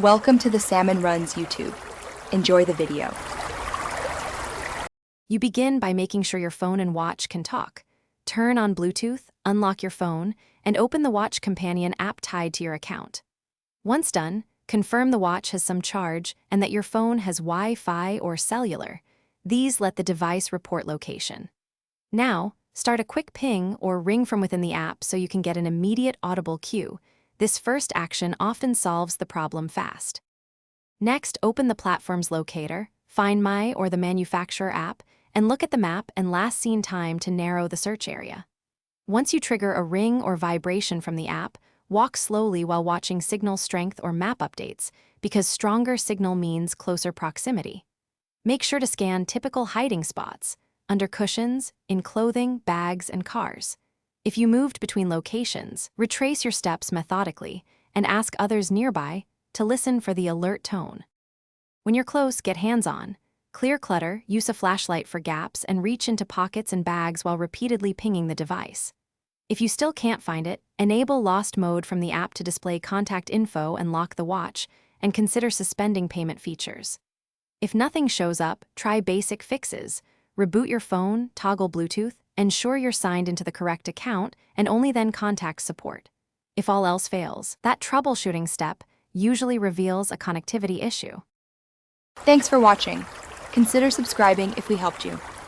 Welcome to the Salmon Runs YouTube. Enjoy the video. You begin by making sure your phone and watch can talk. Turn on Bluetooth, unlock your phone, and open the Watch Companion app tied to your account. Once done, confirm the watch has some charge and that your phone has Wi-Fi or cellular. These let the device report location. Now, start a quick ping or ring from within the app so you can get an immediate audible cue. This first action often solves the problem fast. Next, open the platform's locator, Find My or the manufacturer app, and look at the map and last seen time to narrow the search area. Once you trigger a ring or vibration from the app, walk slowly while watching signal strength or map updates, because stronger signal means closer proximity. Make sure to scan typical hiding spots, under cushions, in clothing, bags, and cars. If you moved between locations, retrace your steps methodically and ask others nearby to listen for the alert tone. When you're close, get hands-on. Clear clutter, use a flashlight for gaps, and reach into pockets and bags while repeatedly pinging the device. If you still can't find it, enable Lost Mode from the app to display contact info and lock the watch, and consider suspending payment features. If nothing shows up, try basic fixes. Reboot your phone, toggle Bluetooth, ensure you're signed into the correct account, and only then contact support. If all else fails, that troubleshooting step usually reveals a connectivity issue. Thanks for watching. Consider subscribing if we helped you.